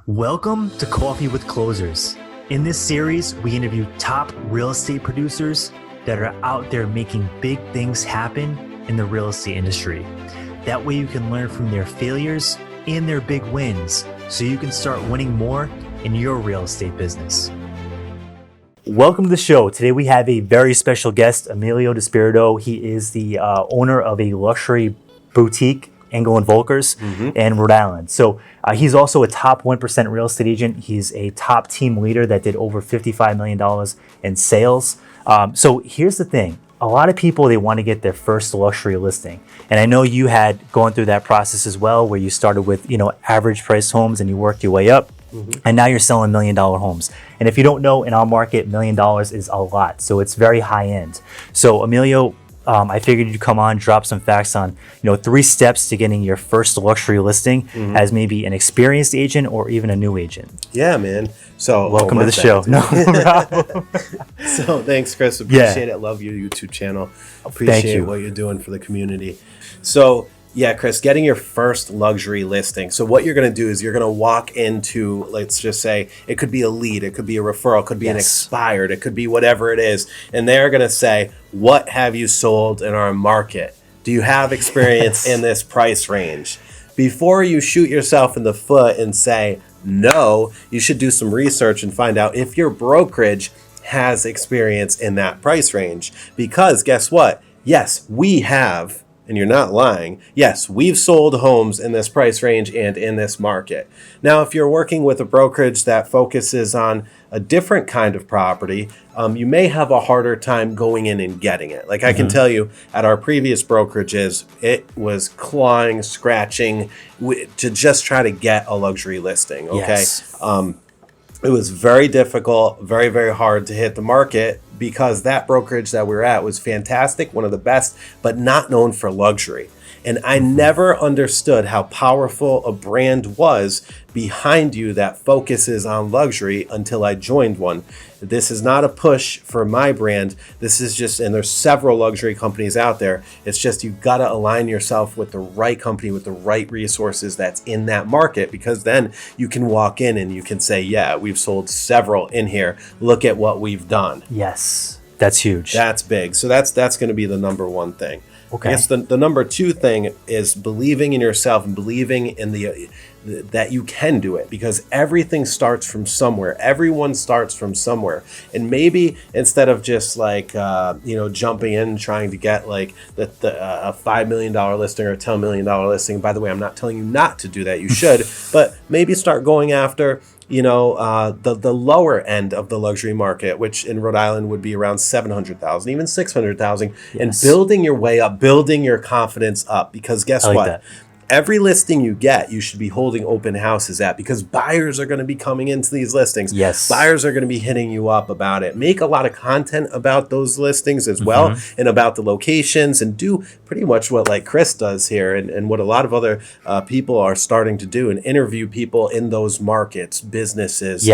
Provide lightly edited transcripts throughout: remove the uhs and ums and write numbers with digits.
Welcome to Coffee with Closers. In this series, we interview top real estate producers that are out there making big things happen in the real estate industry. That way you can learn from their failures and their big wins so you can start winning more in your real estate business. Welcome to the show. Today we have a very special guest, Emilio DiSpirito. He is the owner of a luxury boutique, Engel Völkers in Rhode Island. So he's also a top 1% real estate agent. He's a top team leader that did over $55 million in sales. So here's the thing. A lot of people, they want to get their first luxury listing. And I know you had gone through that process as well, where you started with, average price homes and you worked your way up. And now you're selling $1 million homes. And if you don't know, in our market, $1 million is a lot. So it's very high end. So Emilio, I figured you'd come on, drop some facts on, 3 steps to getting your first luxury listing as maybe an experienced agent or even a new agent. Yeah, man. So welcome to the show. No problem. So thanks, Chris. Appreciate it. Love your YouTube channel. Appreciate what you're doing for the community. So yeah, Chris, getting your first luxury listing. So what you're going to do is you're going to walk into, let's just say, it could be a lead, it could be a referral, it could be an expired, it could be whatever it is. And they're going to say, what have you sold in our market? Do you have experience in this price range? Before you shoot yourself in the foot and say no, you should do some research and find out if your brokerage has experience in that price range. Because guess what? Yes, we have. And you're not lying. Yes, we've sold homes in this price range and in this market. Now, if you're working with a brokerage that focuses on a different kind of property, you may have a harder time going in and getting it. Like I can tell you, at our previous brokerages, it was clawing, scratching to just try to get a luxury listing. Okay. Yes. It was very difficult, very, very hard to hit the market because that brokerage that we were at was fantastic, one of the best, but not known for luxury. And I never understood how powerful a brand was behind you that focuses on luxury until I joined one. This is not a push for my brand. This is just, and there's several luxury companies out there. It's just you got to align yourself with the right company, with the right resources that's in that market, because then you can walk in and you can say, yeah, we've sold several in here. Look at what we've done. Yes, that's huge. That's big. So that's going to be the number one thing. Okay. I guess the number 2 thing is believing in yourself and believing in that you can do it, because everything starts from somewhere. Everyone starts from somewhere. And maybe instead of just like, jumping in trying to get like a $5 million listing or a $10 million listing. By the way, I'm not telling you not to do that. You should, but maybe start going after the lower end of the luxury market, which in Rhode Island would be around 700,000, even 600,000, and building your way up, building your confidence up. Because guess what? That. Every listing you get, you should be holding open houses at, because buyers are going to be coming into these listings. Yes. Buyers are going to be hitting you up about it. Make a lot of content about those listings as well, and about the locations, and do pretty much what like Chris does here, and what a lot of other people are starting to do, and interview people in those markets, businesses,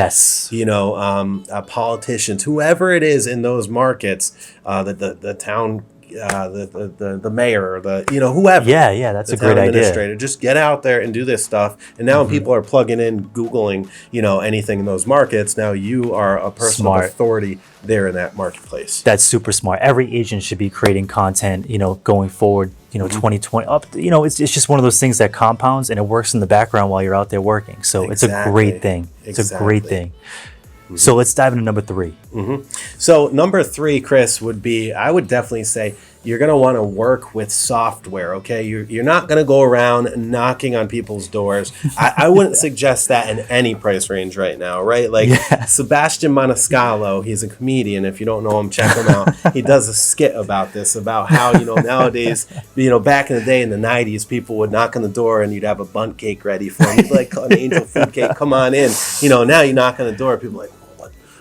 politicians, whoever it is in those markets, the town, the mayor, whoever. Yeah, that's a great idea. Just get out there and do this stuff. And now when people are plugging in, Googling, anything in those markets, now you are a person of authority there in that marketplace. That's super smart. Every agent should be creating content, going forward, 2020 up, it's just one of those things that compounds and it works in the background while you're out there working. So It's a great thing. It's a great thing. So let's dive into number 3. So number 3, Chris, would be, I would definitely say you're going to want to work with software, okay? You're not going to go around knocking on people's doors. I wouldn't suggest that in any price range right now, right? Like Sebastian Maniscalco, he's a comedian. If you don't know him, check him out. He does a skit about this, about how, nowadays, back in the day in the 90s, people would knock on the door and you'd have a bundt cake ready for him. Like an angel food cake, come on in. Now you knock on the door, people are like,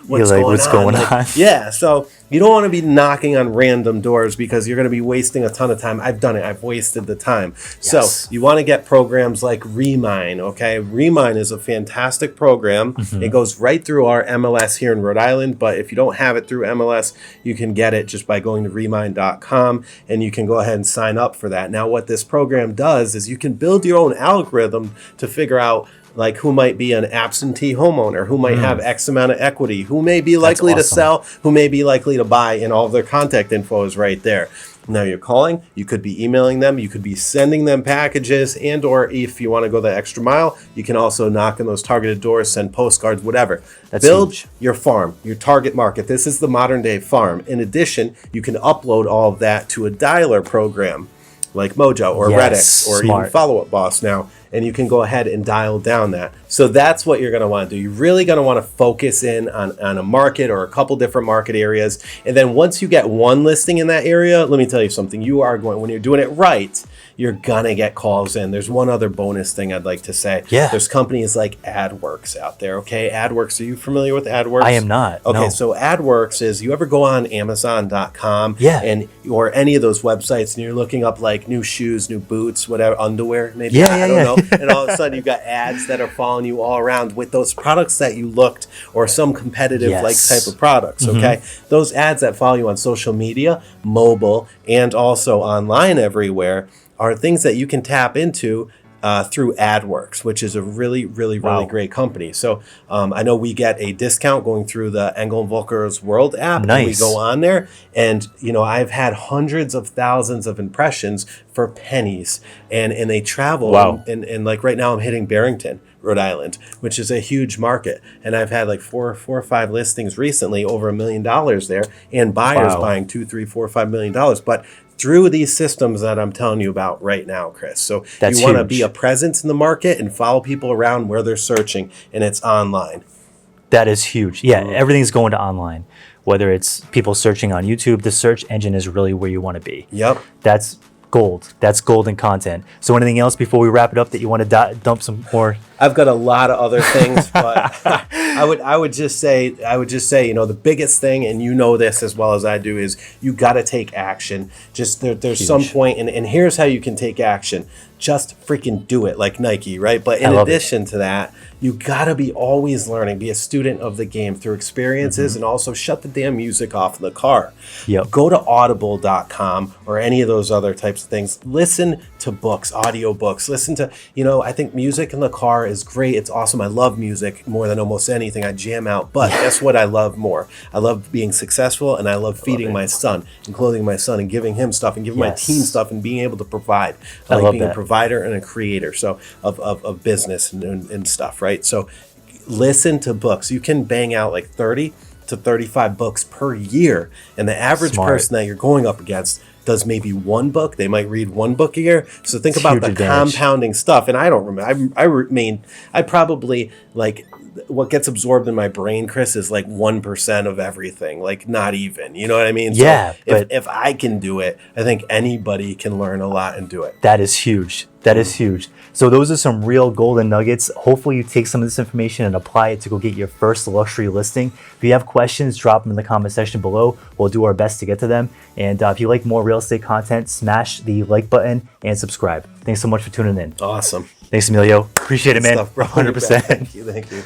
what's going on? Yeah, so you don't want to be knocking on random doors, because you're going to be wasting a ton of time. I've done it. I've wasted the time. Yes. So you want to get programs like Remine, okay? Remine is a fantastic program. It goes right through our MLS here in Rhode Island, but if you don't have it through MLS, you can get it just by going to remine.com, and you can go ahead and sign up for that. Now, what this program does is you can build your own algorithm to figure out like who might be an absentee homeowner, who might have X amount of equity, who may be likely to sell, who may be likely to buy, and all of their contact info is right there. Now you're calling, you could be emailing them, you could be sending them packages, and or if you want to go the extra mile, you can also knock on those targeted doors, send postcards, whatever. Build your farm, your target market. This is the modern day farm. In addition, you can upload all of that to a dialer program like Mojo or Redix or even Follow Up Boss now, and you can go ahead and dial down that. So that's what you're going to want to do. You're really going to want to focus in on a market or a couple different market areas. And then once you get one listing in that area, let me tell you something. You are going, when you're doing it right, you're going to get calls in. There's one other bonus thing I'd like to say. Yeah. There's companies like AdWorks out there, okay? AdWorks, are you familiar with AdWorks? I am not. Okay, no. So AdWorks is, you ever go on Amazon.com and or any of those websites and you're looking up like new shoes, new boots, whatever, underwear, maybe, I don't know. And all of a sudden you've got ads that are following you all around with those products that you looked, or some competitive like type of products, okay? Those ads that follow you on social media, mobile, and also online everywhere are things that you can tap into through AdWorks, which is a really great company. So I know we get a discount going through the Engel Völkers World app. Nice. And we go on there, and you know, I've had hundreds of thousands of impressions for pennies, and they travel. And like right now, I'm hitting Barrington, Rhode Island, which is a huge market, and I've had like four or five listings recently, over $1 million there, and buyers buying $2, $3, $4, $5 million. But through these systems that I'm telling you about right now, Chris. So you want to be a presence in the market and follow people around where they're searching, and it's online. That is huge. Yeah, everything's going to online. Whether it's people searching on YouTube, the search engine is really where you want to be. Yep. That's gold. That's golden content. So anything else before we wrap it up that you want to dump some more? I've got a lot of other things, but I would just say, you know, the biggest thing, and you know this as well as I do, is you got to take action. Just there's some point, and here's how you can take action. Just freaking do it, like Nike, right? But in addition to that, you got to be always learning, be a student of the game through experiences, and also shut the damn music off in the car. Go to audible.com or any of those other types of things. Listen to books, audiobooks. Listen to, you know, I think music in the car is great. It's awesome. I love music more than almost anything. I jam out. But guess what I love more? I love being successful, and I love feeding my son and clothing my son and giving him stuff and giving my team stuff and being able to provide. I like being a provider and a creator of business and stuff, right? So listen to books. You can bang out like 30 to 35 books per year, and the average person that you're going up against does maybe one book. They might read one book a year. So think about the compounding stuff. And I don't remember. I probably, like, what gets absorbed in my brain, Chris, is like 1% of everything. Like, not even. You know what I mean? Yeah. So if I can do it, I think anybody can learn a lot and do it. That is huge. That is huge. So those are some real golden nuggets. Hopefully you take some of this information and apply it to go get your first luxury listing. If you have questions, drop them in the comment section below. We'll do our best to get to them. And if you like more real estate content, smash the like button and subscribe. Thanks so much for tuning in. Awesome. Thanks, Emilio. Appreciate it, man. Good stuff, bro. 100%. Thank you.